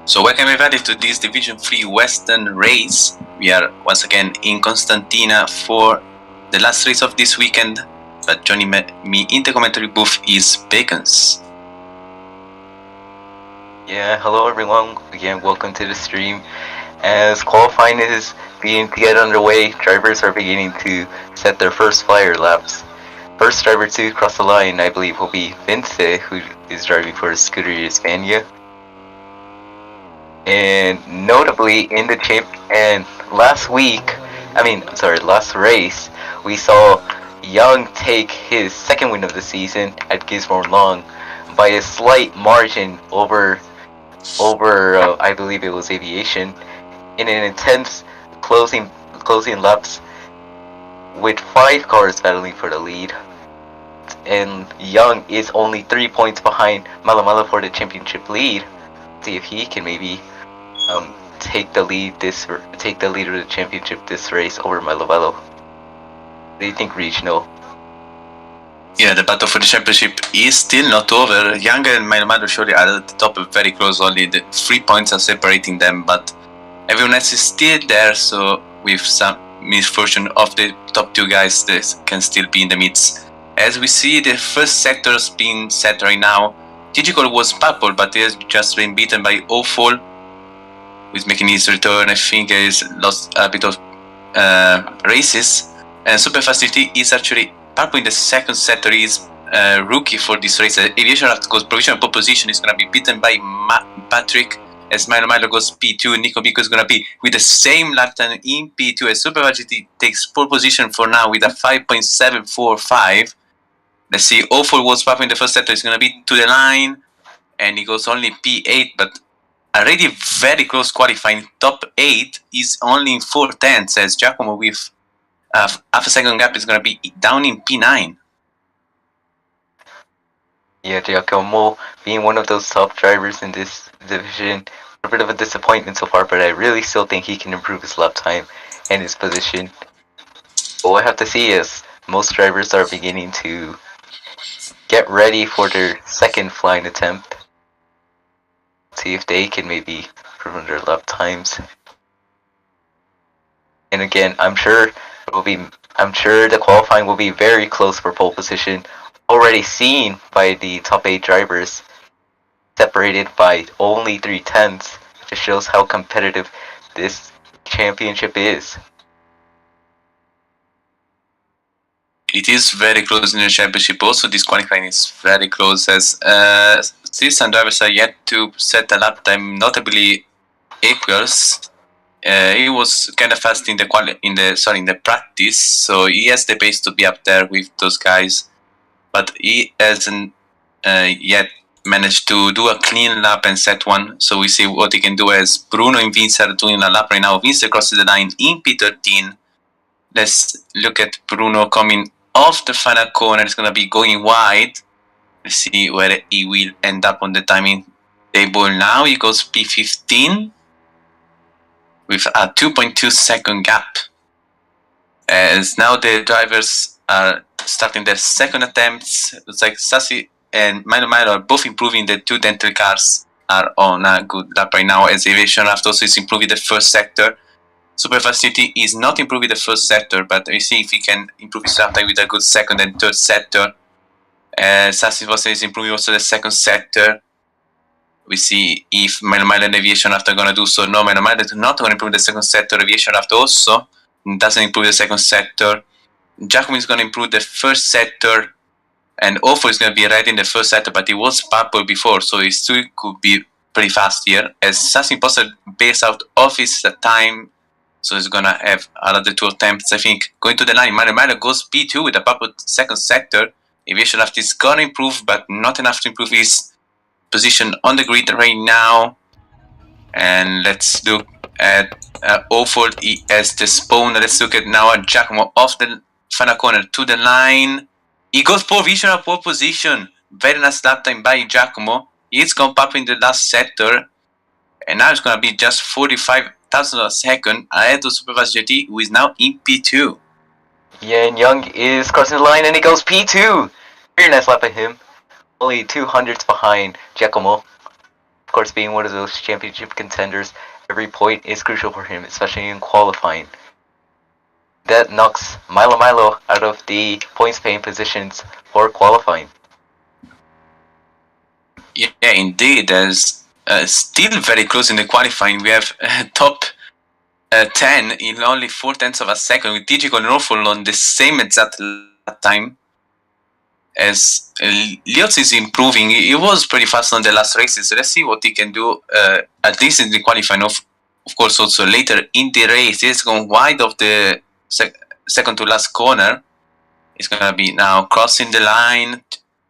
So welcome everybody to this Division 3 Western race. We are once again in Constantina for the last race of this weekend, but joining me in the commentary booth is Bacons. Yeah, hello everyone. Again, welcome to the stream. As qualifying is beginning to get underway, drivers are beginning to set their first flyer laps. First driver to cross the line, I believe, will be Vince, who is driving for Scuderia Spania. And notably, in the last race, we saw Young take his second win of the season at Gizmo Long by a slight margin over I believe it was Aviation, in an intense closing laps with 5 cars battling for the lead. And Young is only 3 points behind Malamala for the championship lead. See if he can maybe take the lead of the championship this race over Malamala. What do you think, Regional? Yeah, the battle for the championship is still not over. Young and Malamala surely are at the top, very close. Only the 3 points are separating them, but everyone else is still there. So with some misfortune of the top 2 guys, they can still be in the midst. As we see, the first sectors being set right now. Digital was purple, but he has just been beaten by Awful, who's making his return. I think he's lost a bit of races. And Super Facility is actually purple in the second sector. Is rookie for this race. Aviation goes provisional pole position is going to be beaten by Patrick. As Milo goes P2, Nico Bico is going to be with the same lap time in P2. As Super Facility takes pole position for now with a 5.745. Let's see, Awful was purple in the first sector. Is going to be to the line, and he goes only P8, but already very close qualifying. Top 8 is only in 4/10, as Giacomo with half a second gap is going to be down in P9. Yeah, Giacomo being one of those top drivers in this division, a bit of a disappointment so far, but I really still think he can improve his lap time and his position. But we'll have to see as most drivers are beginning to get ready for their second flying attempt. See if they can maybe improve their lap times. And again, I'm sure the qualifying will be very close for pole position. Already seen by the top 8 drivers, separated by only 3/10. It just shows how competitive this championship is. It is very close in the championship. Also, this qualifying is very close, as still some drivers are yet to set a lap time, notably Equals. He was kind of fast in the practice, so he has the pace to be up there with those guys, but he hasn't yet managed to do a clean lap and set one. So we see what he can do as Bruno and Vince are doing a lap right now. Vince crosses the line in P13. Let's look at Bruno coming off the final corner. It's going to be going wide. Let's see where he will end up on the timing table now. He goes P15 with a 2.2 second gap. As now the drivers are starting their second attempts. Looks like Sassy and Milo are both improving. The 2 dental cars are on a good lap right now, as Aviation Raft also is improving the first sector. Super Facility is not improving the first sector, but we see if he can improve his lap time with a good second and third sector. Sassy is improving also the second sector. We see if Milo and Aviation Raft are going to do so. No, Milo is not going to improve the second sector. Aviation Raft also doesn't improve the second sector. Giacomo is going to improve the first sector, and Awful is going to be right in the first sector, but he was purple before, so he still could be pretty fast here. As Sassy Imposter bails out of his time, so he's going to have another 2 attempts, I think. Going to the line, Milo goes P2 with a purple second sector. Aviation Raft is going to improve, but not enough to improve his position on the grid right now. And let's look at Awful. He has the spawn. Let's look at now at Giacomo off the final corner to the line. He goes provisional pole position. Very nice lap time by Giacomo. He's gone up in the last sector, and now it's going to be just 45,000 of a second ahead of Supervisor GT, who is now in P2. Yeah, and Young is crossing the line, and he goes P2. Very nice lap by him. Only 200s behind Giacomo. Of course, being one of those championship contenders, every point is crucial for him, especially in qualifying. That knocks Milo out of the points paying positions for qualifying. Yeah, indeed. There's still very close in the qualifying. We have top 10 in only 4/10 of a second, with Digital and Norfolk on the same exact time as Liotz is improving. He was pretty fast on the last races. So let's see what he can do, at least in the qualifying. Of course, also later in the race, he's going wide of the second to last corner. He's going to be now crossing the line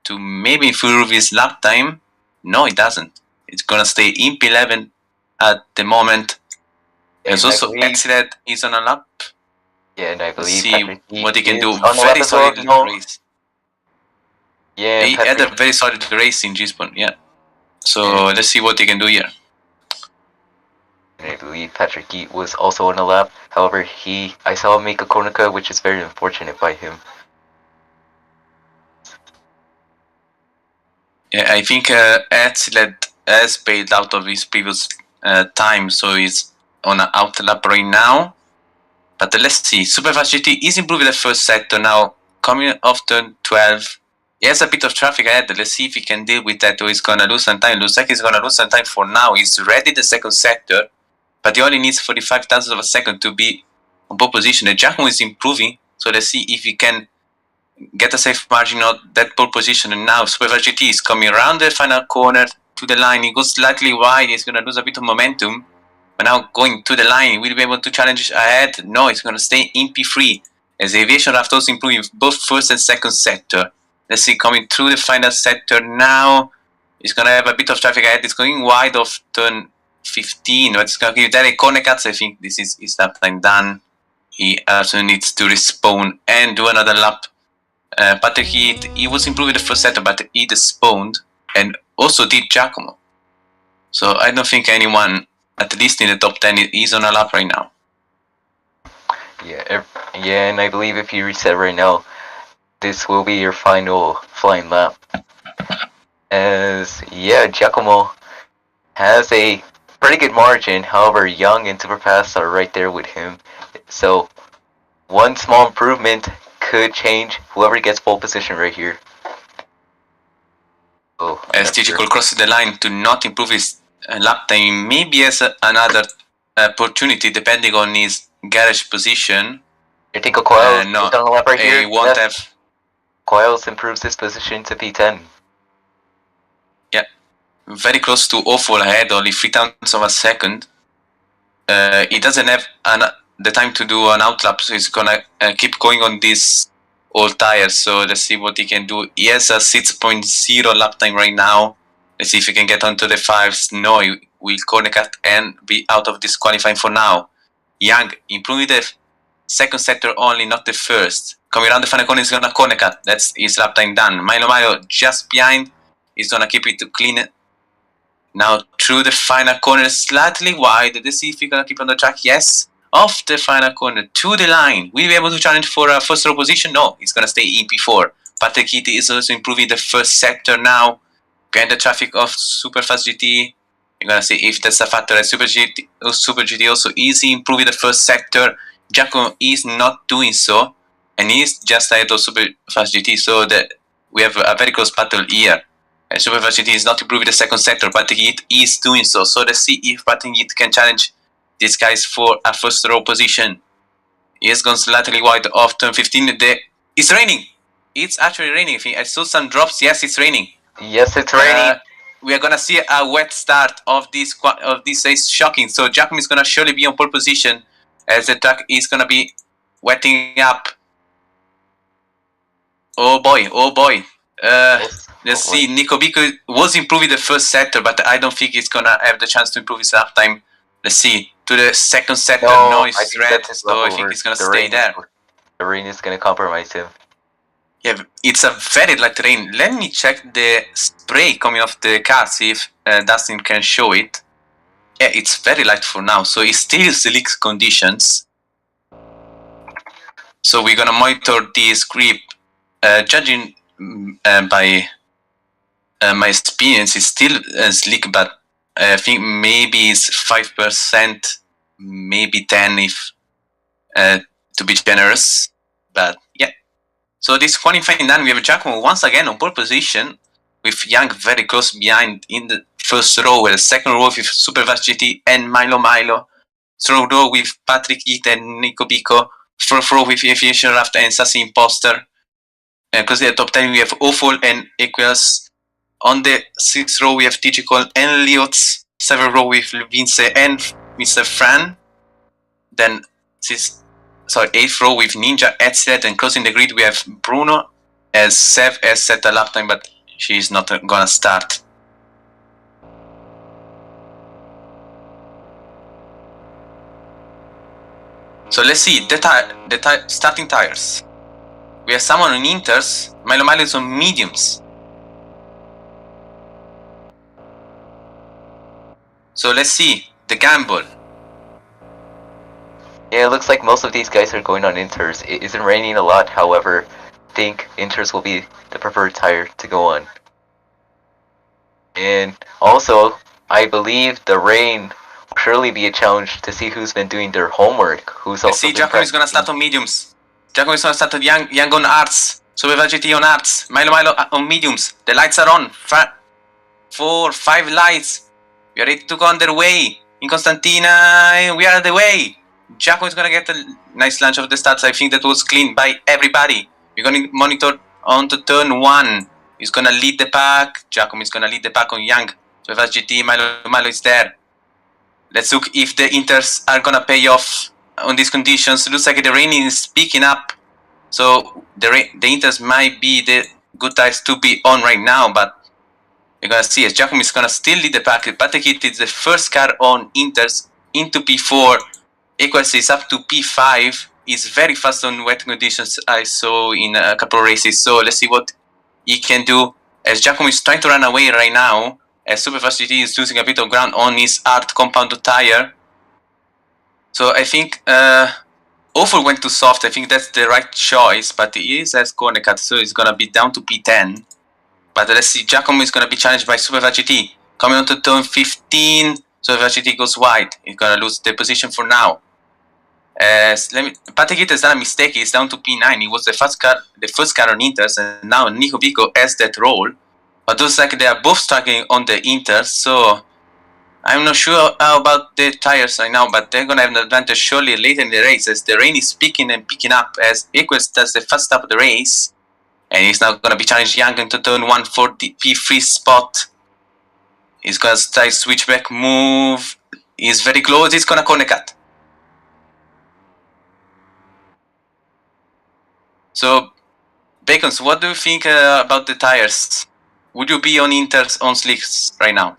to maybe improve his lap time. No, it doesn't. It's going to stay in P11 at the moment. There's also excellent. He's on a lap. Yeah, and I believe see what he can do. Very solid race. Yeah, he had a very solid race in Gisborne. Yeah. So let's see what he can do here. And I believe Patrick Heat was also on a lap. However, I saw him make a corner cut, which is very unfortunate by him. Yeah, I think Excellent has bailed out of his previous time, so he's on an out lap right now. But let's see. Superfast GT is improving the first sector now, coming off turn 12. He has a bit of traffic ahead. Let's see if he can deal with that, or he's gonna lose some time. Looks like he's gonna lose some time for now. He's ready the second sector, but he only needs 45,000 of a second to be on pole position. Giacomo is improving, so let's see if he can get a safe margin of that pole position. And now Superfast GT is coming around the final corner to the line. He goes slightly wide. He's gonna lose a bit of momentum. But now going to the line, will he be able to challenge ahead? No, he's going to stay in P3 as Aviation Raft also improving both first and second sector. Let's see, coming through the final sector now. He's going to have a bit of traffic ahead. It's going wide of turn 15. But it's going to give that a corner cuts. I think this is his lap time done. He also needs to respawn and do another lap. Patrick Heath, he was improving the first sector, but he despawned and also did Giacomo. So I don't think anyone, at least in the top 10, is on a lap right now. Yeah, and I believe if you reset right now, this will be your final flying lap. As, Giacomo has a pretty good margin, however, Young and Superpass are right there with him. So, one small improvement could change whoever gets pole position right here. As Digital crosses the line to not improve his lap time, maybe has another opportunity depending on his garage position. You think Coils no, on the lap right here? He won't have. Coils improves his position to P10. Yeah, very close to awful ahead, only 3/10 of a second. He doesn't have the time to do an outlap, so he's gonna keep going on this old tires. So let's see what he can do. He has a 6.0 lap time right now. Let's see if he can get onto the fives. No, he will corner cut and be out of this qualifying for now. Young improving the second sector only, not the first. Coming around the final corner, he's gonna corner cut. That's his lap time done. Milo just behind. He's gonna keep it clean. Now through the final corner, slightly wide. Let's see if he's gonna keep on the track. Yes. Off the final corner to the line. Will he be able to challenge for a first row position? No, he's gonna stay in P4. Patrick Kitty is also improving the first sector now. Behind the traffic of Superfast GT. You're gonna see if that's a factor. As Super GT also is improving the first sector. Giacomo is not doing so, and he's just ahead of Superfast GT. So that we have a very close battle here. Superfast GT is not improving the second sector. Patrick Heath is doing so. So let's see if Patrick Heath can challenge these guys for a first row position. He has gone slightly wide off turn 15. It's raining. It's actually raining. I saw some drops. Yes, it's raining. Yes, it's raining. We are gonna see a wet start of this race. Shocking. So Giacomo is gonna surely be on pole position as the track is gonna be wetting up. Oh boy. Let's see. Nico Bico was improving the first sector, but I don't think he's gonna have the chance to improve his lap time. Let's see. To the second sector, no, it's red, so I think he's gonna stay there. The rain is gonna compromise him. Yeah, it's a very light rain. Let me check the spray coming off the car, see if Dustin can show it. Yeah, it's very light for now, so it's still slick conditions. So we're gonna monitor this grip. Judging by my experience, it's still slick, but I think maybe it's 5%, maybe 10 if to be generous. But yeah. So this qualifying done, we have Giacomo once again on pole position, with Young very close behind in the first row, with the second row with Super Fast GT and Milo. Third row with Patrick Heath and Nico Bico. Fourth row with Aviation Raft and Sassy Imposter. Because the top 10 we have Awful and Equias. On the 6th row we have Digital and Liots. 7th row with Vince and Mr. Fran. Then 8th row with Ninja, Edset, and closing the grid we have Bruno, as Sev has set a lap time, but she's not gonna start. So let's see the starting tires. We have someone on inters, Milo is on mediums. So let's see the gamble. Yeah, it looks like most of these guys are going on inters. It isn't raining a lot, however, I think inters will be the preferred tire to go on. And also, I believe the rain will surely be a challenge to see who's been doing their homework. Who's also see, Giacomo is gonna start on mediums. Giacomo is gonna start on Young on arts. Super GT on arts. Milo on mediums. The lights are on. 4, 5 lights. We are ready to go on their way. In Constantina, we are on the way. Giacomo is gonna get a nice launch of the starts. I think that was clean by everybody. We're gonna monitor on to turn 1. He's gonna lead the pack. Giacomo is gonna lead the pack on Young. So fast GT, Milo is there. Let's look if the inters are gonna pay off on these conditions. Looks like the rain is picking up. So the inters might be the good tires to be on right now, but we're gonna see as Giacomo is gonna still lead the pack. Patekit is the first car on inters into P4. Equals is up to P5. Is very fast on wet conditions. I saw in a couple of races. So let's see what he can do. As Giacomo is trying to run away right now, as Superfast GT is losing a bit of ground on his hard compound tire. So I think Awful went too soft. I think that's the right choice, but he is as corner cut, so he's gonna be down to P10. But let's see, Giacomo is gonna be challenged by Superfast GT. Coming on to turn 15, Superfast GT goes wide. He's gonna lose the position for now. Patekit has done a mistake. He's down to P9. He was the first car on inters, and now Nico Bico has that role. But looks like they are both struggling on the inters, so I'm not sure about the tires right now, but they're gonna have an advantage surely later in the race as the rain is picking up as Equus does the first stop of the race, and he's now gonna be challenged Young into turn 1 for the P3 spot. He's gonna try switchback move. He's very close. He's gonna corner cut. So, Bacons, what do you think about the tires? Would you be on inters on slicks right now?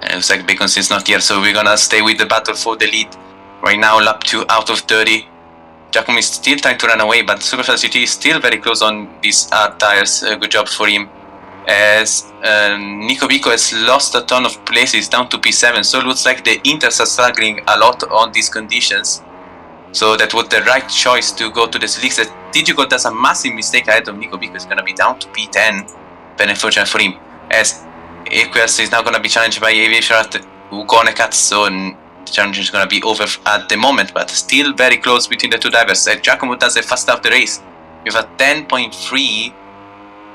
It looks like Bacons is not here, so we're gonna stay with the battle for the lead. Right now, lap 2 out of 30. Giacomo is still trying to run away, but Superfast GT is still very close on these tires. Good job for him. As Nico Bico has lost a ton of places down to P7, so it looks like the inters are struggling a lot on these conditions. So that was the right choice to go to the slicks. As Digico does a massive mistake ahead of Nico Bico, is going to be down to P10. Very unfortunate for him. As Equias is now going to be challenged by Aviation who corner cuts, so the challenge is going to be over at the moment, but still very close between the two drivers. Giacomo does a fast start of the race with a 10.3.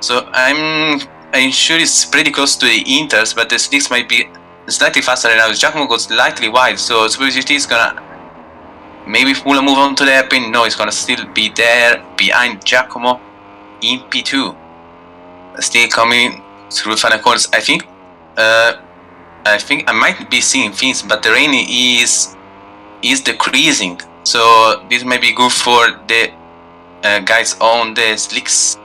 So I'm sure it's pretty close to the inters, but the slicks might be slightly faster right now. Giacomo goes slightly wide, so Super GT is gonna maybe move on to the hairpin. No, he's gonna still be there behind Giacomo in P2. Still coming through the final corners. I think I might be seeing things, but the rain is decreasing, so this may be good for the guys on the slicks.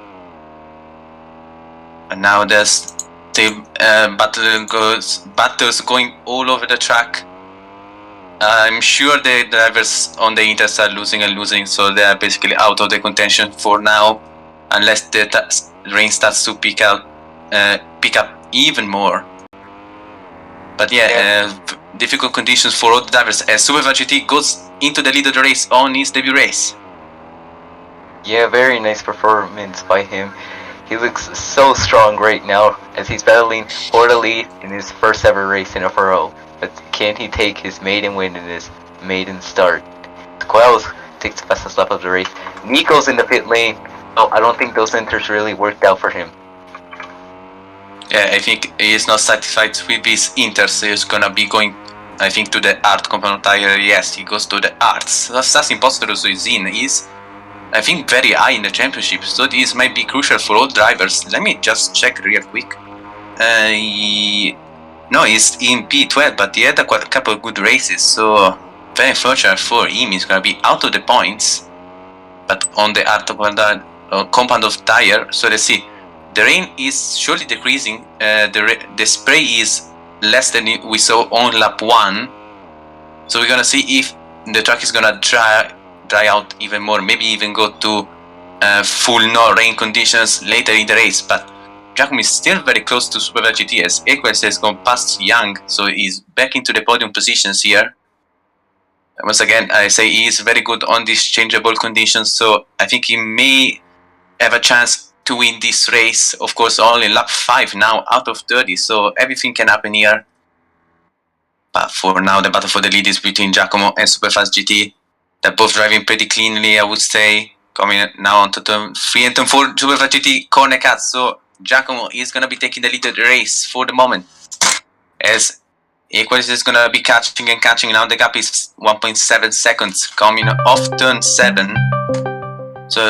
And now there's the battles going all over the track. I'm sure the drivers on the inters are losing, so they are basically out of the contention for now, unless the rain starts to pick up even more. But yeah, difficult conditions for all the drivers as Super GT goes into the lead of the race on his debut race. Yeah, very nice performance by him. He looks so strong right now as he's battling for the lead in his first ever race in a row. But can he take his maiden win in his maiden start? Quells takes the fastest lap of the race. Nico's in the pit lane. Oh, I don't think those enters really worked out for him. Yeah, I think he is not satisfied with these inters. He's gonna be going, I think, to the art component tire. Yes, he goes to the arts. That's impossible. So he's in. He's, I think, very high in the championship. So this might be crucial for all drivers. Let me just check real quick. No, he's in P12, but he had a couple of good races. So very unfortunate for him. He's gonna be out of the points. But on the art compound of tire. So let's see. The rain is surely decreasing. The spray is less than we saw on lap 1. So we're gonna see if the track is gonna dry out even more. Maybe even go to full no rain conditions later in the race. But Giacomo is still very close to Superbike GT as Equus has gone past Young, so he's back into the podium positions here. Once again, I say he is very good on these changeable conditions, so I think he may have a chance to win this race. Of course, only lap 5 now out of 30, so everything can happen here. But for now, the battle for the lead is between Giacomo and Superfast GT. They're both driving pretty cleanly, I would say. Coming now onto turn 3 and turn 4, Superfast GT corner cut. So Giacomo is going to be taking the lead of the race for the moment. As Equus is going to be catching and catching. Now the gap is 1.7 seconds coming off turn 7. So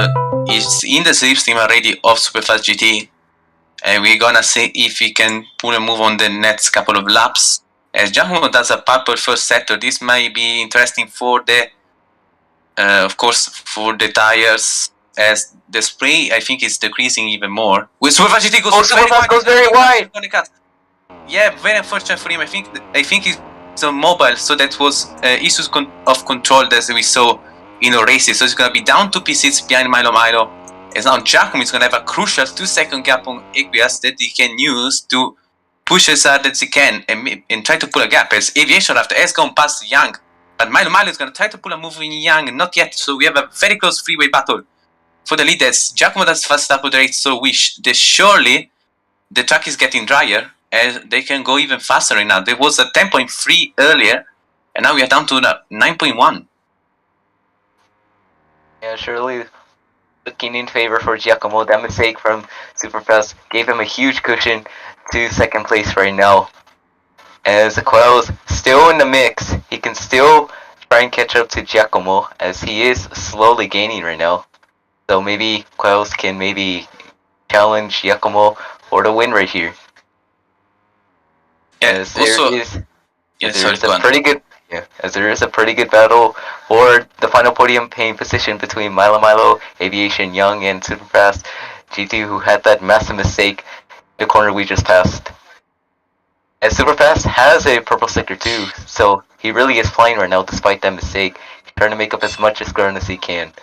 he's in the slipstream already of Superfast GT. And we're gonna see if he can pull a move on the next couple of laps. As Giacomo does a purple first sector, this might be interesting for the, of course, for the tires. As the spray, I think, is decreasing even more. With Superfast GT goes very wide. Yeah, very unfortunate for him. I think he's on mobile, so that was issues of control as we saw in the races. So it's gonna be down to P6 behind Milo. As now Giacomo is gonna have a crucial 2-second gap on Equias that he can use to push as hard as he can and try to pull a gap. As Aviation Raft has gone past Young, but Milo is gonna try to pull a move in Young, not yet. So we have a very close freeway battle for the lead. As Giacomo does fast up with the race, so surely the track is getting drier as they can go even faster right now. There was a 10.3 earlier, and now we are down to 9.1. Yeah, surely looking in favor for Giacomo. That mistake from Superfast gave him a huge cushion to second place right now. As Quells still in the mix, he can still try and catch up to Giacomo as he is slowly gaining right now. So maybe Quells can maybe challenge Giacomo for the win right here. Yeah, as there also, is, yeah, there is a pretty good, as there is a pretty good battle for the final podium paying position between Milo, Aviation Young, and Superfast GT, who had that massive mistake in the corner we just passed. As Superfast has a purple sticker too, so he really is flying right now despite that mistake. He's trying to make up as much ground as he can.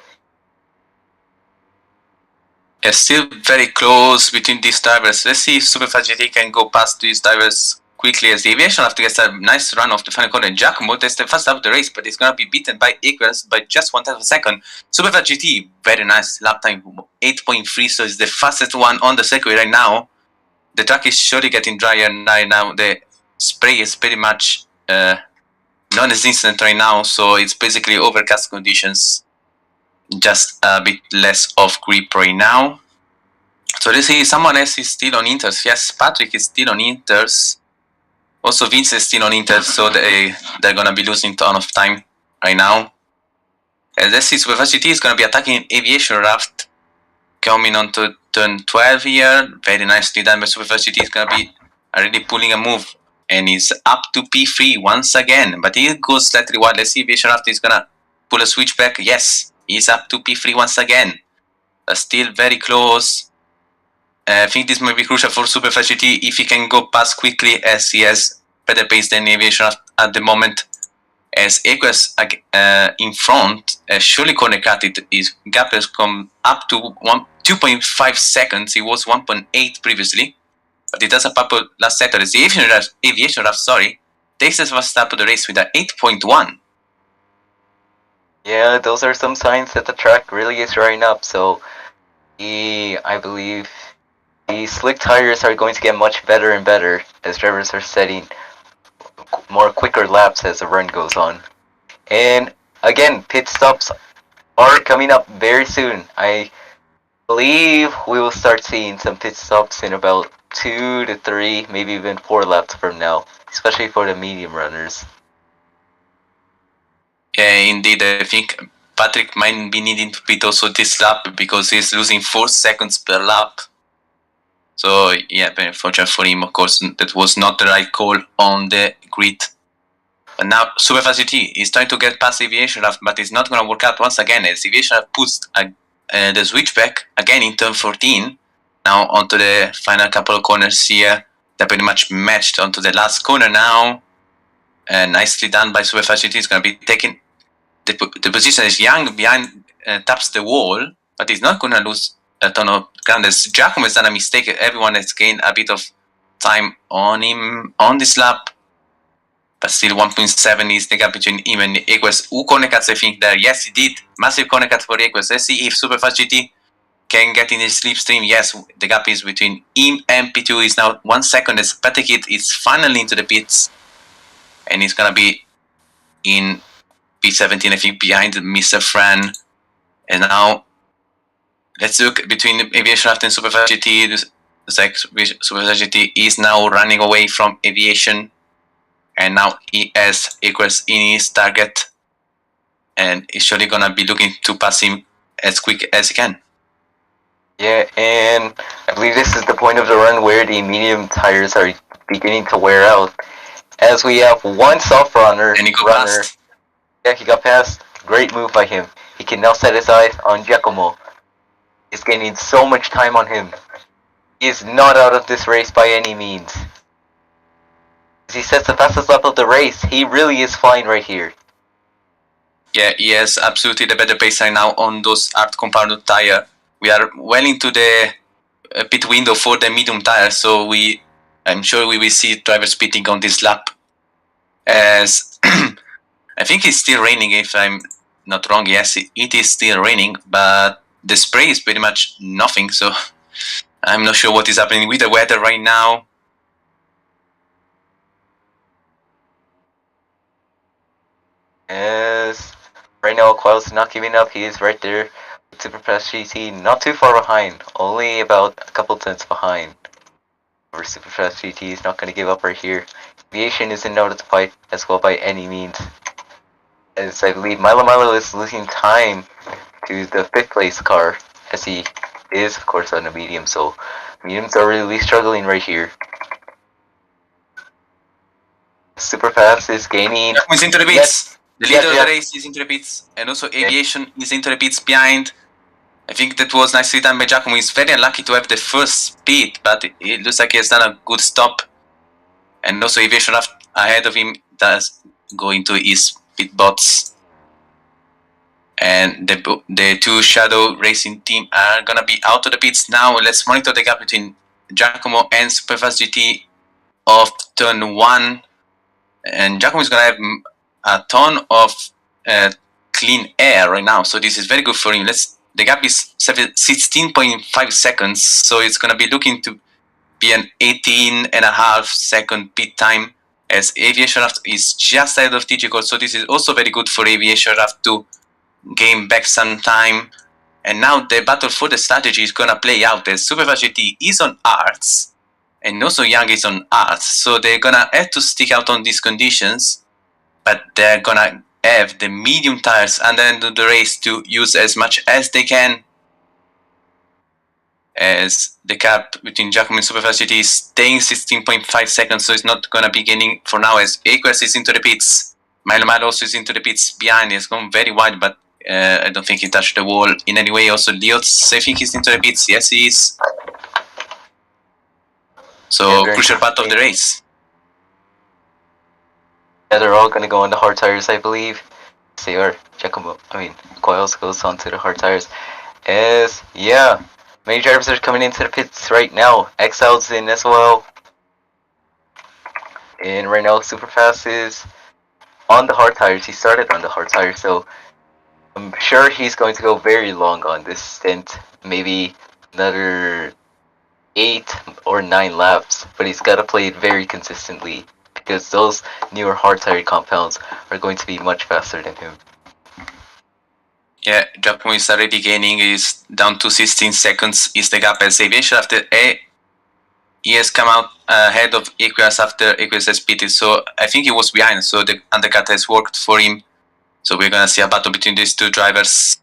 Yeah, still very close between these drivers. Let's see if Superfast GT can go past these drivers quickly, as the Aviation have to get a nice run off the final corner. Giacomo, that's the first lap of the race, but he's going to be beaten by Equus by just 1/10 of a second. Superfast GT, very nice lap time, 8.3, so it's the fastest one on the circuit right now. The track is surely getting drier right now. The spray is pretty much non-existent right now, so it's basically overcast conditions. Just a bit less of grip right now. So let's see, someone else is still on Inters. Yes, Patrick is still on Inters. Also, Vince is still on Inters, so they're gonna be losing a ton of time right now. And let's see, Superfast GT is gonna be attacking Aviation Raft, coming onto turn 12 here. Very nicely done by Superfast GT. Is gonna be already pulling a move, and he's up to P3 once again. But he goes slightly wide. Let's see, Aviation Raft is gonna pull a switch back. Yes, he's up to P3 once again. But still very close. I think this might be crucial for Superfast GT if he can go past quickly, as he has better pace than Aviation at the moment. As Equus in front, surely corner cut it. His gap has come up to 2.5 seconds. It was 1.8 previously, but it does a purple last sector. As the Aviation Raft, takes the first step of the race with an 8.1. Yeah, those are some signs that the track really is drying up. So, I believe the slick tires are going to get much better and better as drivers are setting more quicker laps as the run goes on. And again, pit stops are coming up very soon. I believe we will start seeing some pit stops in about 2 to 3, maybe even 4 laps from now, especially for the medium runners. Yeah, indeed. I think Patrick might be needing to pit also this lap because he's losing 4 seconds per lap. So yeah, very unfortunate for him. Of course, that was not the right call on the grid. But now Super Fast GT is trying to get past Aviation Raft, but it's not going to work out once again as Aviation Raft puts the switchback again in turn 14. Now onto the final couple of corners here. They're pretty much matched onto the last corner now. Nicely done by Super Fast GT. It's going to be taking the position as Young behind taps the wall, but he's not going to lose a ton of ground. As Giacomo has done a mistake, everyone has gained a bit of time on him on this lap. But still 1.7 is the gap between him and Equus. Who corner cuts I think there? Yes, he did. Massive corner cut for Equus. Let's see if Superfast GT can get in the slipstream. Yes, the gap is between him and P2 is now 1 second as Patekit is finally into the pits. And he's gonna be in P17, I think, behind Mr. Fran. And now let's look between Aviation Raft and Superfast GT. Looks like Superfast GT is now running away from Aviation. And now he has Equus in his target. And he's surely gonna be looking to pass him as quick as he can. Yeah, and I believe this is the point of the run where the medium tires are beginning to wear out. As we have one soft runner. And he got past. Yeah, he got past. Great move by him. He can now set his eyes on Giacomo. He's gaining so much time on him. He is not out of this race by any means. As he sets the fastest lap of the race, he really is flying right here. Yeah, he has absolutely the better baseline now on those hard compounded tire. We are well into the pit window for the medium tire, so I'm sure we will see drivers pitting on this lap. As I think it's still raining, if I'm not wrong. Yes, it is still raining, but the spray is pretty much nothing, so I'm not sure what is happening with the weather right now. As right now, Quail's not giving up. He is right there with Superfast GT, not too far behind, only about a couple tenths behind. However, Superfast GT is not going to give up right here. Aviation isn't out of the fight as well by any means. As I believe Milo is losing time to the 5th place car, as he is, of course, on a medium, so mediums are really struggling right here. Superfast is gaining. He's into the pits. The leader of the race is into the pits, and also Aviation is into the pits behind. I think that was nicely done by Giacomo. He's very unlucky to have the first pit, but it looks like he has done a good stop. And also Aviation Raft ahead of him does go into his pit bots. And the two Shadow Racing team are gonna be out of the pits now. Let's monitor the gap between Giacomo and Superfast GT of turn 1. And Giacomo is gonna have a ton of clean air right now, so this is very good for him. The gap is 16.5 seconds, so it's gonna be looking to be an 18.5 second pit time, as Aviation Raft is just ahead of Digicore, so this is also very good for Aviation Raft to gain back some time. And now the battle for the strategy is gonna play out as Superfast GT is on arts, and also Young is on arts, so they're gonna have to stick out on these conditions, but they're gonna have the medium tires and then do the race to use as much as they can, as the gap between Giacomo and Superfast GT is staying 16.5 seconds, so it's not gonna be gaining for now, as Aquas is into the pits. Milo also is into the pits behind. It's gone very wide, but I don't think he touched the wall in any way. Also Leots, I think he's into the pits. Yes, he is. So crucial part of the race. Yeah, they're all gonna go on the hard tires, I believe. They are. Coils goes onto the hard tires. Yeah, many drivers are coming into the pits right now. Exile's in as well. And right now, Superfast is on the hard tires. He started on the hard tires, so I'm sure he's going to go very long on this stint. Maybe another 8 or 9 laps, but he's got to play it very consistently because those newer hard tire compounds are going to be much faster than him. Yeah, Giacomo is already gaining. Is down to 16 seconds. Is the gap as Aviation after he has come out ahead of Equias after Equias has pitted. So I think he was behind. So the undercut has worked for him. So we're gonna see a battle between these two drivers.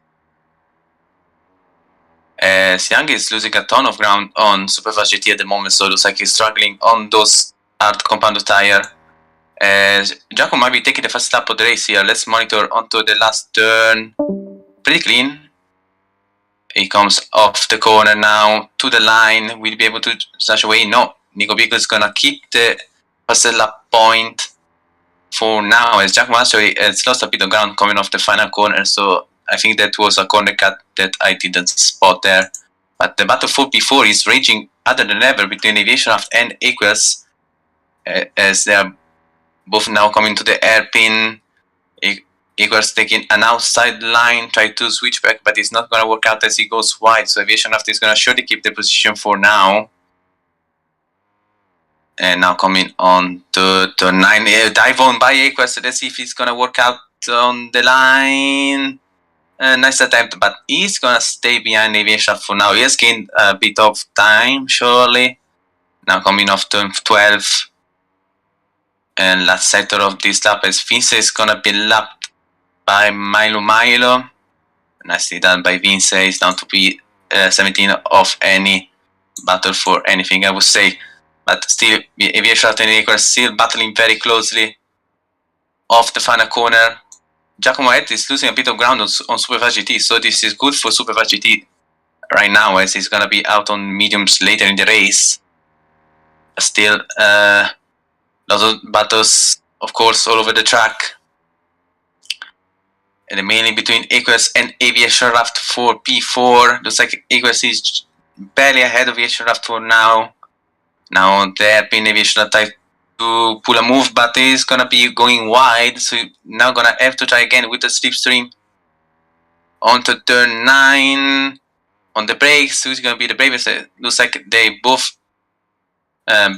As Young is losing a ton of ground on Superfast GT at the moment, so it looks like he's struggling on those hard compound tire. As Giacomo might be taking the first lap of the race here. Let's monitor onto the last turn. Pretty clean. He comes off the corner now to the line. Will he be able to slash away? No. Nico Beagle is gonna keep the first lap point for now, as Giacomo actually has lost a bit of ground coming off the final corner. So I think that was a corner cut that I didn't spot there. But the battle for P4 is raging other than ever between Aviationraft and Aquas, as they are both now coming to the hairpin. Igor's taking an outside line, try to switch back, but it's not going to work out as he goes wide. So Aviationraft is going to surely keep the position for now. And now coming on to turn 9, dive on by Aquas. Let's see if he's going to work out on the line. Nice attempt, but he's going to stay behind Aviationraft for now. He has gained a bit of time, surely. Now coming off turn 12. And last sector of this lap as Vince is going to be lapped by Milo. Nicely done by Vince. It's down to be 17 of any battle for anything, I would say. But still, Aviationraft and Aquas still battling very closely off the final corner. Giacomo is losing a bit of ground on Superfast GT, so this is good for Superfast GT right now, as he's gonna be out on mediums later in the race. Still, lots of battles, of course, all over the track. And mainly between Aquas and Aviationraft for P4. Looks like Aquas is barely ahead of Aviationraft for now. Now there been Aviationraft try to pull a move, but he's gonna be going wide, so now gonna have to try again with the slipstream. Onto turn 9 on the brakes. Who's gonna be the bravest? Looks like they both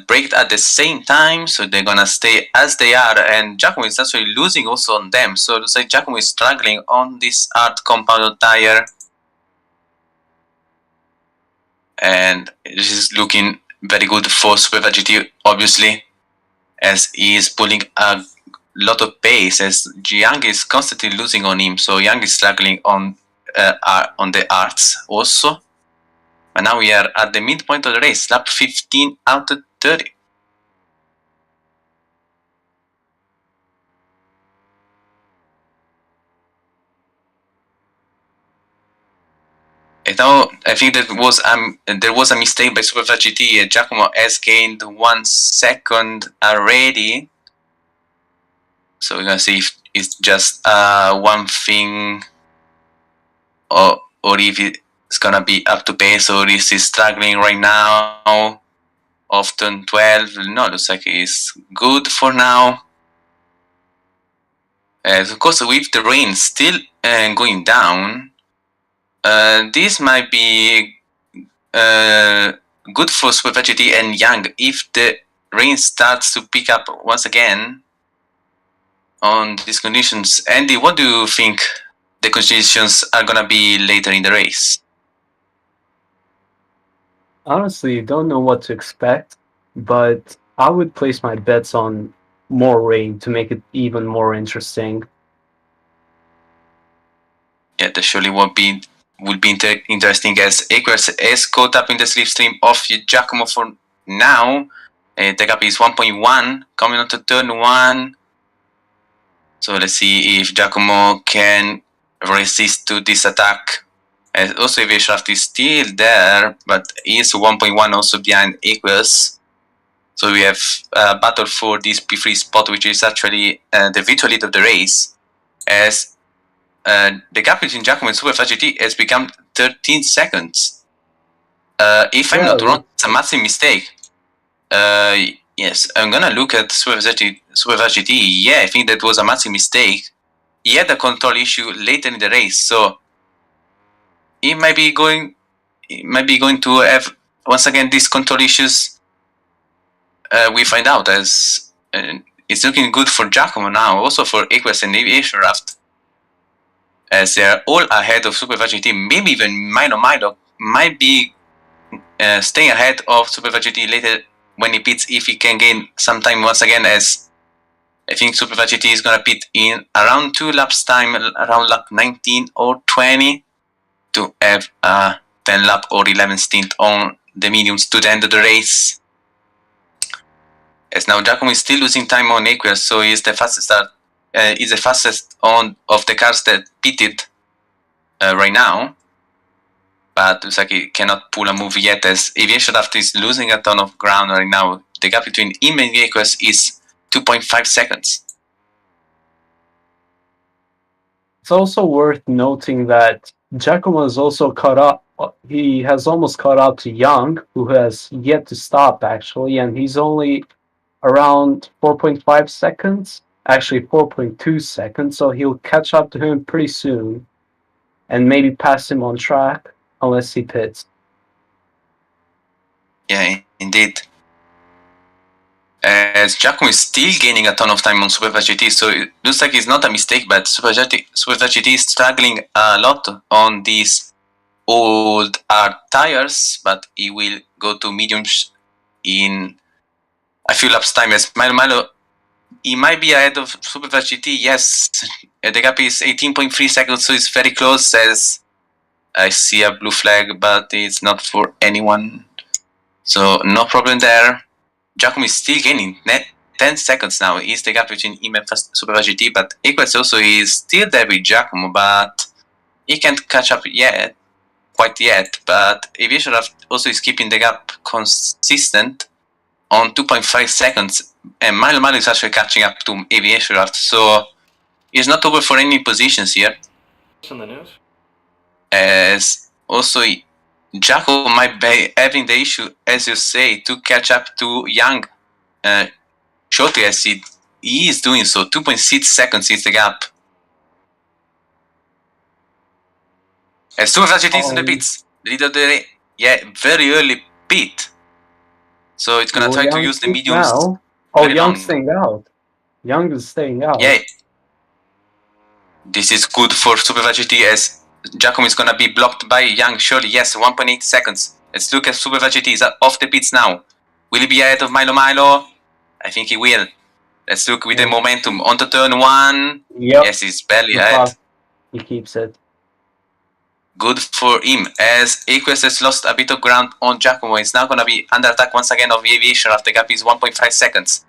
braked at the same time, so they're gonna stay as they are, and Giacomo is actually losing also on them, so it looks like Giacomo is struggling on this hard compound tire, and this is looking very good for Superfast GT, obviously, as he is pulling a lot of pace, as Young is constantly losing on him, so Young is struggling on the arts also. But now we are at the midpoint of the race, lap 15 out of 30. And now I think that there was a mistake by Superfast GT. Giacomo has gained 1 second already. So we're gonna see if it's just one thing, or if it's gonna be up to pace, or if he's struggling right now. Off turn 12, no, looks like it's good for now. Of course, with the rain still going down, this might be good for Superfast GT and Young if the rain starts to pick up once again on these conditions. Andy, what do you think the conditions are gonna be later in the race? Honestly, don't know what to expect, but I would place my bets on more rain to make it even more interesting. Yeah, that surely would be interesting, as Aquas is caught up in the slipstream of Giacomo for now. The gap is 1.1 coming onto turn 1. So let's see if Giacomo can resist to this attack. Also, Aviationraft is still there, but is 1.1 also behind Aquas. So we have a battle for this P3 spot, which is actually the virtual lead of the race, as the gap between Giacomo and Superfast GT has become 13 seconds. If I'm not wrong, it's a massive mistake. Yes, I'm gonna look at Superfast GT. Yeah, I think that was a massive mistake. he had a control issue later in the race, so he might be going to have once again these control issues. We find out as it's looking good for Giacomo now, also for Equus and Aviation Raft, as they're all ahead of Super GT. Maybe even Milo might be staying ahead of Super GT later when he pits, if he can gain some time once again, as I think Super GT is gonna pit in around 2 laps time, around lap 19 or 20, to have a 10 lap or 11 stint on the mediums to the end of the race. As now Giacomo is still losing time on Aquarius, so he's the fastest on of the cars that pitted right now. But looks like he cannot pull a move yet, as Aviation Raft is losing a ton of ground right now. The gap between him and Aquarius is 2.5 seconds. It's also worth noting that Giacomo has also caught up. He has almost caught up to Young, who has yet to stop actually, and he's only around 4.5 seconds, actually 4.2 seconds, so he'll catch up to him pretty soon and maybe pass him on track unless he pits. Yeah, indeed. As Giacomo is still gaining a ton of time on Super GT, so it looks like it's not a mistake, but Super GT is struggling a lot on these old hard tires, but he will go to mediums in a few laps time. As Milo, he might be ahead of Super GT, yes. The gap is 18.3 seconds, so it's very close, as I see a blue flag, but it's not for anyone. So no problem there. Giacomo is still gaining 10 seconds now. Is the gap between him and Super GT, but Equus also is still there with Giacomo, but he can't catch up quite yet. But Aviation Raft also is keeping the gap consistent on 2.5 seconds, and Milo is actually catching up to Aviation Raft, so it's not over for any positions here. On the news? As also Giacomo might be having the issue, as you say, to catch up to Young shortly, as he is doing so. 2.6 seconds is the gap. As Super GT is in the pits, the leader of the very early pit. So it's gonna try to use the mediums. Now. Oh, Young's staying out. Young is staying out. Yeah. This is good for Super GT, as Giacomo is gonna be blocked by Young, surely. Yes, 1.8 seconds. Let's look at Super GT. He's off the pits now. Will he be ahead of Milo? I think he will. Let's look with the momentum. On to turn 1. Yep. Yes, he's barely ahead. He keeps it. Good for him, as Aquus has lost a bit of ground on Giacomo. It's now gonna be under attack once again of Aviation Raft. The gap is 1.5 seconds.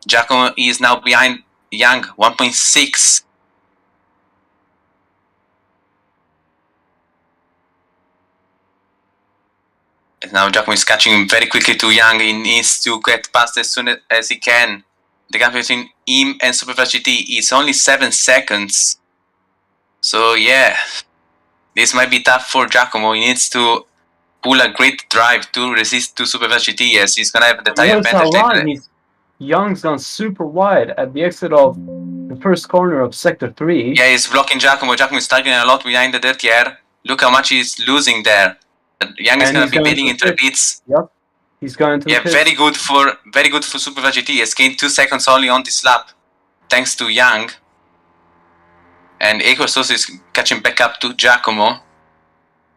Giacomo is now behind Young, 1.6. Now Giacomo is catching very quickly to Young. He needs to get past as soon as he can. The gap between him and Super GT is only 7 seconds. So yeah, this might be tough for Giacomo. He needs to pull a great drive to resist to Super GT, as he's gonna have the tire advantage. Young's gone super wide at the exit of the first corner of Sector 3. Yeah, he's blocking Giacomo. Giacomo is struggling a lot behind the dirty air. Look how much he's losing there. Young is gonna be bailing into the pits. Yep, he's going to. Yeah, very good for Super GT. He has gained 2 seconds only on this lap, thanks to Young. And Aquus also is catching back up to Giacomo.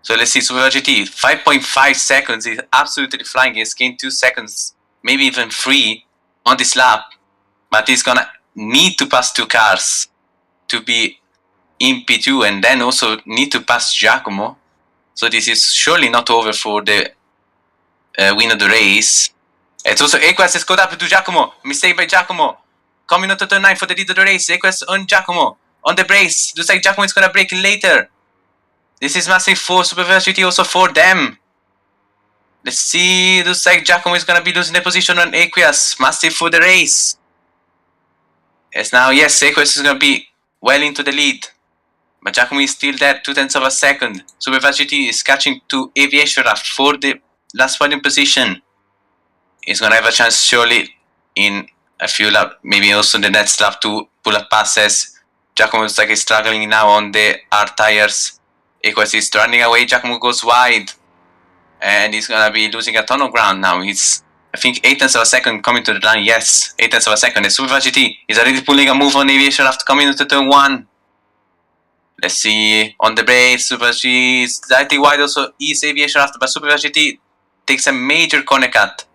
So let's see, Super GT, 5.5 seconds. He's absolutely flying. He has gained 2 seconds, maybe even 3 on this lap. But he's gonna need to pass 2 cars to be in P2, and then also need to pass Giacomo. So this is surely not over for the win of the race. It's also Aquus has caught up to Giacomo. Mistake by Giacomo. Coming on to turn 9 for the lead of the race. Aquus on Giacomo. On the brace. Looks like Giacomo is going to brake later. This is massive for Super GT, also for them. Let's see. Looks like Giacomo is going to be losing the position on Aquus. Massive for the race. Yes, now, yes, Aquus is going to be well into the lead. But Giacomo is still there, 0.2 of a second. Super GT is catching to Aviation Raft for the last podium position. He's gonna have a chance surely in a few laps, maybe also the next lap, to pull up passes Giacomo looks like he's struggling now on the hard tires. Equals is turning away. Giacomo goes wide. And he's gonna be losing a ton of ground now. He's, I think, 8 tenths of a second coming to the line. Yes, 8 tenths of a second. And Super GT is already pulling a move on Aviation after coming into turn 1. Let's see on the brakes. Super G is slightly wide also. Is Aviation after, but Super GT takes a major corner cut.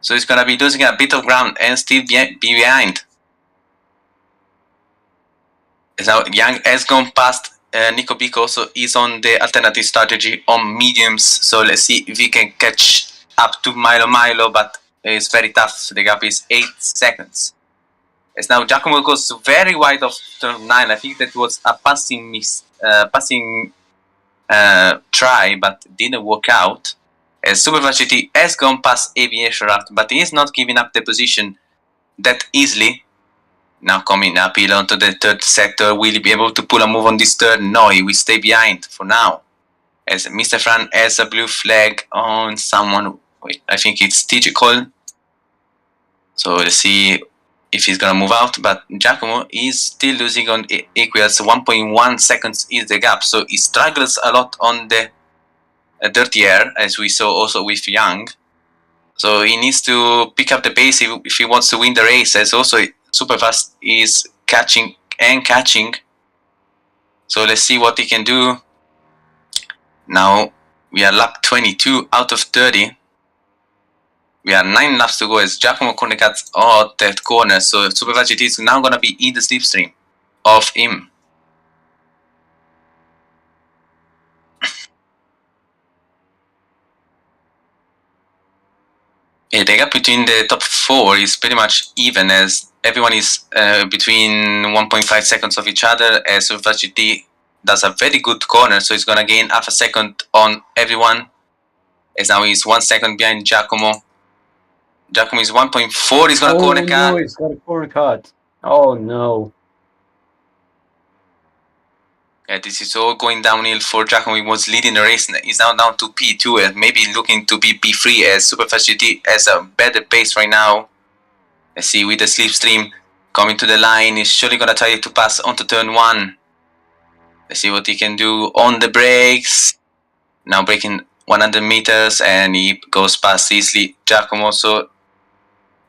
So he's gonna be losing a bit of ground and still be behind. Now Young has gone past Nico Bico, also is on the alternative strategy on mediums. So let's see if he can catch up to Milo, but it's very tough. So the gap is 8 seconds. As now Giacomo goes very wide of turn 9. I think that was a passing try, but didn't work out. As Super GT has gone past Aviation Raft, but he is not giving up the position that easily. Now coming up here onto the third sector, will he be able to pull a move on this turn? No, he will stay behind for now. As Mr. Fran has a blue flag on someone, wait, I think it's TJ Cole. So let's see if he's gonna move out, but Giacomo is still losing on Equias. 1.1 seconds is the gap, so he struggles a lot on the dirty air, as we saw also with Young. So he needs to pick up the pace if he wants to win the race, as also Superfast is catching. So let's see what he can do. Now we are lap 22 out of 30. We are 9 laps to go as Giacomo corner cuts out that corner. So Superfast GT is now gonna be in the slipstream of him. Yeah, the gap between the top 4 is pretty much even, as everyone is between 1.5 seconds of each other, as Superfast GT does a very good corner, so he's gonna gain half a second on everyone, as now he's 1 second behind Giacomo. Giacomo is 1.4, he's gonna corner cut. Oh no, he's got a corner cut. Oh no. Yeah, this is all going downhill for Giacomo. He was leading the race, he's now down to P2 and maybe looking to be P3, as Superfast GT has a better pace right now. Let's see, with the slipstream coming to the line, he's surely gonna try to pass onto turn 1. Let's see what he can do on the brakes. Now braking 100 meters and he goes past easily Giacomo. So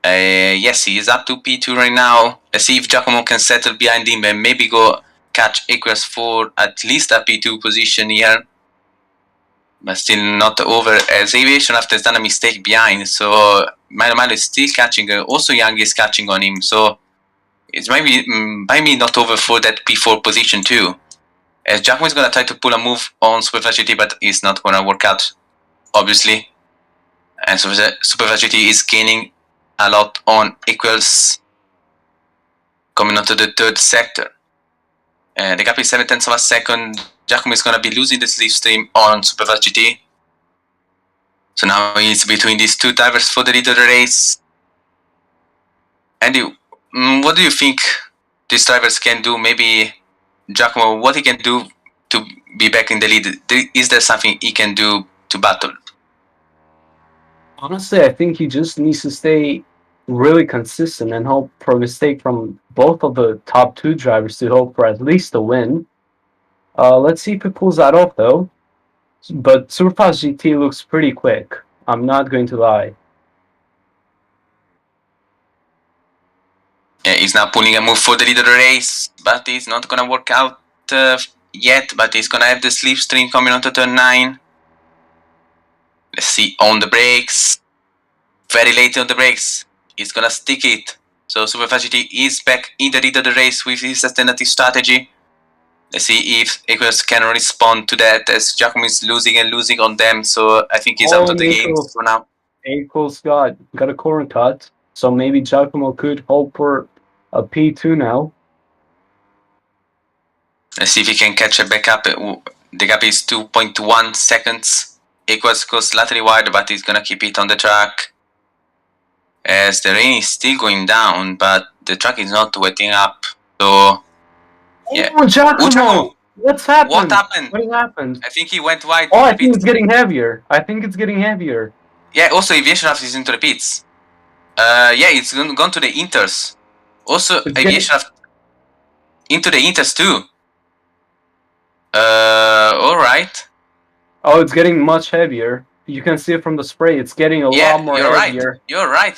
yes, he is up to P2 right now. Let's see if Giacomo can settle behind him and maybe go catch Equias for at least a P2 position here. But still not over, as Aviation After has done a mistake behind. So Milo is still catching. Also Young is catching on him. So it's maybe not over for that P4 position too. As Giacomo is going to try to pull a move on Superfast GT, but it's not going to work out, obviously. And Superfast GT is gaining a lot on Equals coming onto the third sector. The gap is 7 tenths of a second. Giacomo is going to be losing the slipstream on Superfast GT. So now he's between these two drivers for the lead of the race. Andy, what do you think these drivers can do? Maybe Giacomo, what he can do to be back in the lead? Is there something he can do to battle? Honestly, I think he just needs to stay really consistent and hope for a mistake from both of the top 2 drivers to hope for at least a win. Let's see if he pulls that off though. But Superfast GT looks pretty quick, I'm not going to lie. Yeah, he's now pulling a move for the lead of the race, but it's not gonna work out yet, but he's gonna have the slipstream coming onto turn 9. Let's see on the brakes. Very late on the brakes. He's gonna stick it. So Superfast GT is back in the lead of the race with his alternative strategy. Let's see if Equals can respond to that, as Giacomo is losing on them. So I think he's out of the game for now. Equals got a corner cut, so maybe Giacomo could hope for a P2 now. Let's see if he can catch a back up. The gap is 2.1 seconds. Equals goes slightly wide, but he's gonna keep it on the track. As the rain is still going down, but the track is not wetting up. So yeah. Oh, Giacomo! What's happened? What happened? What happened? I think he went wide. Oh, I think it's getting heavier. Yeah, also Aviation Raft is into the pits. Yeah, it's gone to the inters. Also, Aviation Raft. Into the Inters too. Alright. Oh, it's getting much heavier. You can see it from the spray. It's getting a lot more heavier. You're right.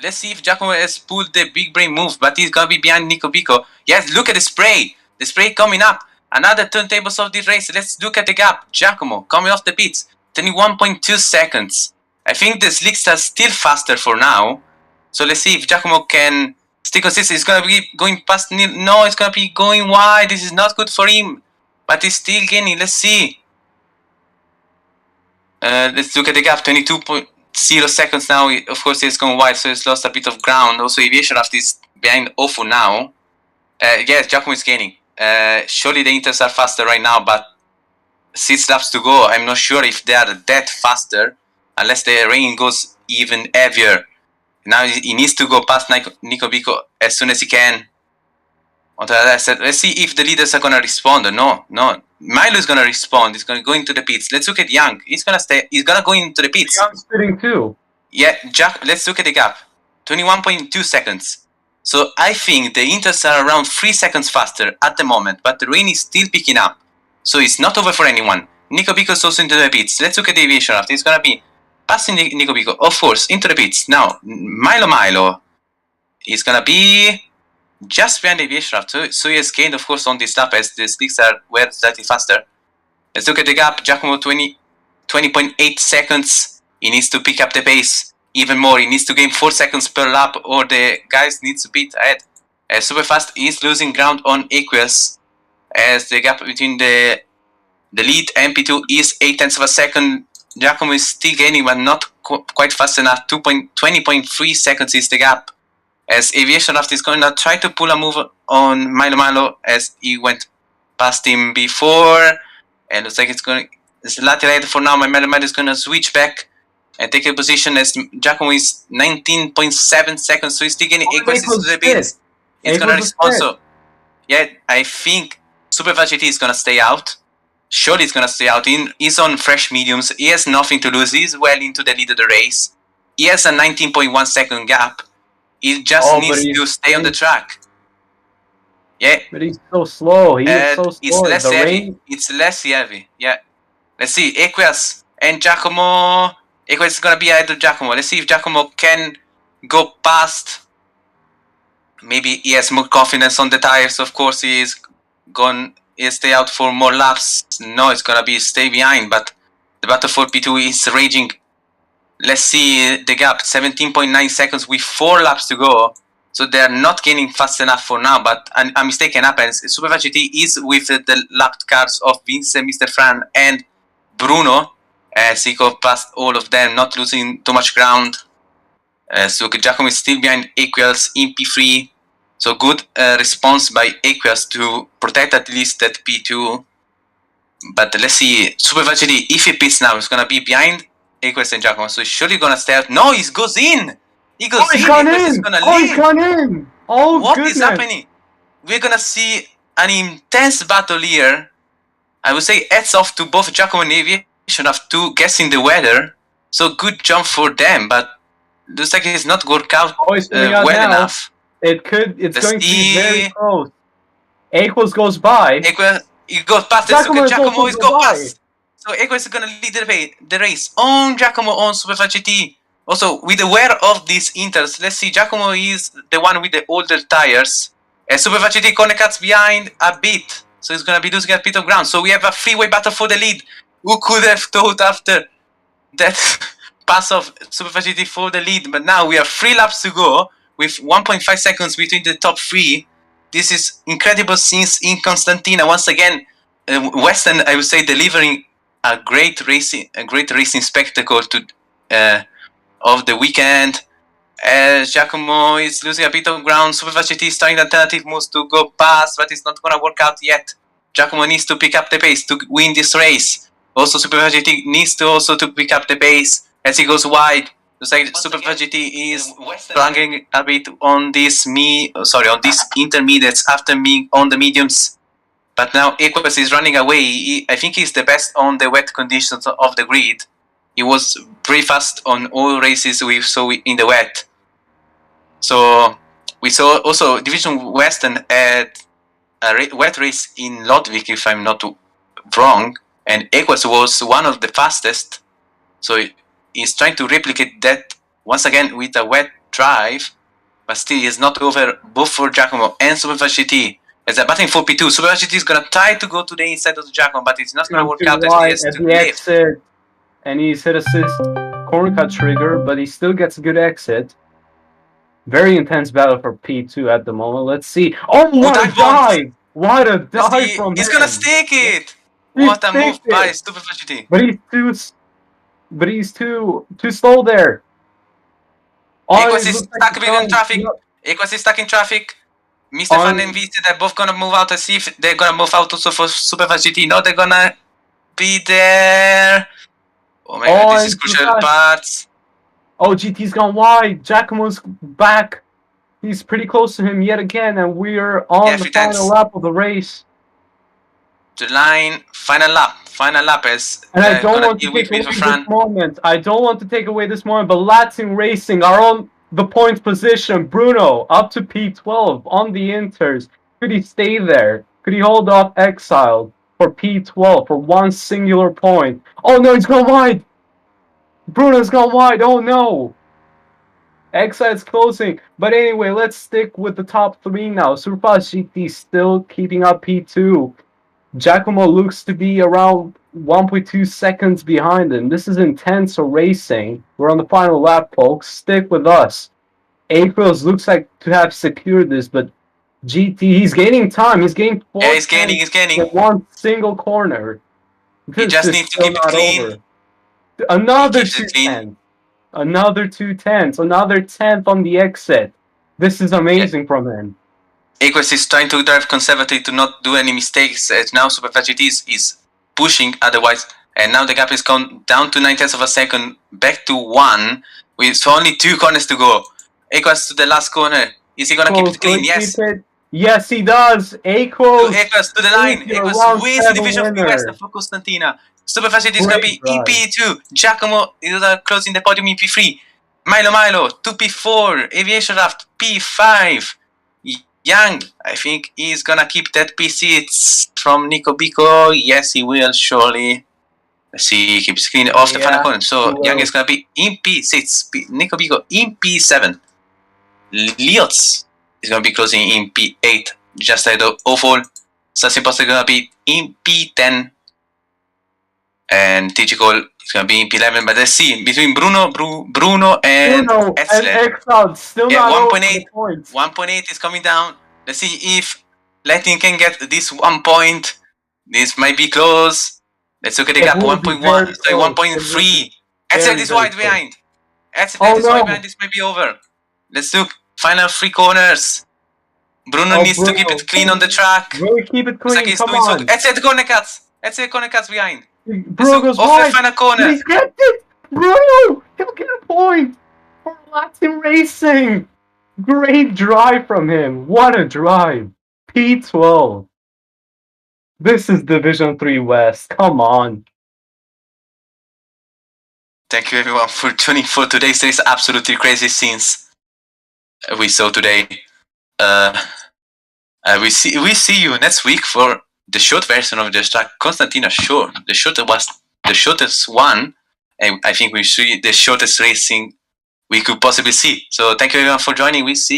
Let's see if Giacomo has pulled the big brain move, but he's gonna be behind Nico Pico. Yes, look at the spray. The spray coming up. Another turntables of this race. Let's look at the gap. Giacomo coming off the pits. 21.2 seconds. I think the slicks are still faster for now. So let's see if Giacomo can stay consistent. It's gonna be going past Neil. No, it's gonna be going wide. This is not good for him. But he's still gaining. Let's see. Let's look at the gap. 22.0 seconds now. Of course, it's gone wide, so it's lost a bit of ground. Also, Aviation Raft is behind Ofu now. Yes, Giacomo is gaining. Surely the Inters are faster right now, but 6 laps to go. I'm not sure if they are that faster, unless the rain goes even heavier. Now he needs to go past Nico Bico as soon as he can. Let's see if the leaders are gonna respond. No. Milo is gonna respond. He's gonna go into the pits. Let's look at Young. He's gonna stay. He's gonna go into the pits. Young's spitting too. Yeah, Jack. Let's look at the gap. 21.2 seconds. So I think the Inters are around 3 seconds faster at the moment, but the rain is still picking up. So it's not over for anyone. Nico Bico is also into the pits. Let's look at the Aviation Raft. He's gonna be passing Nico Bico, of course, into the pits. Now, Milo is gonna be just behind the Aviation Raft. So he has gained, of course, on this lap as the slicks were slightly faster. Let's look at the gap. Giacomo 20.8 seconds. He needs to pick up the pace even more. He needs to gain 4 seconds per lap, or the guys need to beat ahead. Super fast is losing ground on Aqueous, as the gap between the lead and P2 is 0.8 of a second. Giacomo is still gaining, but not quite fast enough. 20.3 seconds is the gap, as Aviation Raft is going to try to pull a move on Milo as he went past him before. And looks like it's lateral head for now. Milo is going to switch back and take a position as Giacomo is 19.7 seconds. So he's still getting Aqueous to the pits. He's going to respond. So, yeah, I think Super GT is going to stay out. Surely he's going to stay out. He's on fresh mediums. He has nothing to lose. He's well into the lead of the race. He has a 19.1 second gap. He just needs to stay on the track. Yeah. But he's so slow. He is so slow. It's less heavy. It's less heavy. Yeah. Let's see. Aqueous and Giacomo. Aqueous is going to be ahead of Giacomo. Let's see if Giacomo can go past. Maybe he has more confidence on the tires. Of course, he'll stay out for more laps. No, it's going to be stay behind. But the battle for P2 is raging. Let's see the gap. 17.9 seconds with 4 laps to go. So they're not gaining fast enough for now, but a mistake can happen. Super GT is with the lapped cars of Vincent, Mr. Fran, and Bruno, as he goes past all of them, not losing too much ground. So Giacomo is still behind Aqueous in P3. So good response by Aqueous to protect at least that P2. But let's see, Super GT, if he pits now, it's going to be behind Aqueous and Giacomo. So he's surely going to stay out. No, he goes in! He goes in. He's gone in. Oh, what goodness. is happening? We're gonna see an intense battle here. I would say hats off to both Giacomo and Aviation Raft to guessing the weather. So good job for them, but looks like it's not worked out well enough. It's going to be very close. Aqueous goes by. He goes past. Giacomo is going past. So Aqueous is gonna lead the race on Giacomo on Super GT. Also, with aware of these Inters, let's see, Giacomo is the one with the older tires. Super GT corner cuts behind a bit, so he's going to be losing a bit of ground. So we have a freeway battle for the lead. Who could have thought after that pass of Super GT for the lead? But now we have 3 laps to go with 1.5 seconds between the top 3. This is incredible scenes in Constantina. Once again, Western, I would say, delivering a great racing spectacle to of the weekend. Giacomo is losing a bit of ground. Super GT is trying alternative moves to go past, but it's not going to work out yet. Giacomo needs to pick up the pace to win this race. Also, Super GT needs to pick up the pace as he goes wide. Looks like Super GT is struggling a bit on these intermediates after me on the mediums. But now Aqueous is running away. I think he's the best on the wet conditions of the grid. He was pretty fast on all races we saw in the wet. So we saw also Division Western had wet race in Ludwig, if I'm not wrong, and Equus was one of the fastest. So he's trying to replicate that once again with a wet drive, but still he's not over both for Giacomo and Superfast GT. As a batting for P2, Superfast GT is gonna try to go to the inside of Giacomo, but it's not gonna work out as he has at to the lift. exit, and he's hit assist corner cut trigger, but he still gets a good exit. Very intense battle for P2 at the moment. Let's see. Oh, what a dive bomb! dive! What a dive from him! He's gonna stick it! He What a move sticked by it. Superfast GT. But he's too slow there. Equus is stuck in traffic. Equus is stuck in traffic. Mr. Fan and Vista, they're both gonna move out and see if they're gonna move out also for Superfast GT. No, they're gonna be there. Oh my god, this is crucial parts. Oh, GT's gone wide. Giacomo's back. He's pretty close to him yet again, and we're on the final lap of the race. The line, final lap is. And I don't want to take away this moment. I don't want to take away this moment, but Latin Racing are on the points position. Bruno up to P12 on the Inters. Could he stay there? Could he hold off Exiled for P12 for one singular point? Oh no, he's gone wide. Bruno's gone wide. Oh no. Exile's closing. But anyway, let's stick with the top three now. Superfast GT still keeping up P2. Giacomo looks to be around 1.2 seconds behind him. This is intense racing. We're on the final lap, folks. Stick with us. Aprils looks like to have secured this, but GT, he's gaining time. He's gaining 4 he's gaining. One single corner. He just needs to keep it clean. Over. Another 2 tenths. Another 2 tenths. Another 10th on the exit. This is amazing from him. Equus is trying to drive conservatively to not do any mistakes. Now Superfast GT is pushing otherwise, and now the gap is gone down to 9 tenths of a second, back to 1, with only 2 corners to go. Equus to the last corner. Is he gonna keep it clean? Yes. Yes, he does. Equus to the line. Equus wins the division of US for Costantina. Superfast GT is gonna be in P2. Giacomo is closing the podium in P3. Milo to P4. Aviation Raft P5. Young, I think he's gonna keep that P6 from Nico Bico. Yes, he will, surely. Let's see, he keeps clean off the final corner. So Young is gonna be in P6. Nico Bico in P7. Liotz is gonna be closing in P8. Just like the awful. Sassimpost is gonna be in P10. And Tichikol is gonna be in P11. But let's see, between Bruno and Exled. Still not 1.8. 1.8 is coming down. Let's see if Latin can get this 1 point. This might be close. Let's look at the gap. 1.1. Sorry, 1.3. Exled is wide behind. Exled is wide behind. This might be over. Let's look. Final 3 corners. Bruno needs to keep it clean on the track. Really keep it clean. Come on. Exled corner cuts. Exled corner cuts behind. Bruno goes off the final corner. He's got it. Bruno, he'll get a point for Latin Racing. Great drive from him. What a drive. P12. This is Division 3 West. Come on. Thank you everyone for tuning for today's race. Absolutely crazy scenes we saw today. We see you next week for the short version of the track Constantina Short. The shortest one, and I think we see the shortest racing we could possibly see. So thank you everyone for joining. We see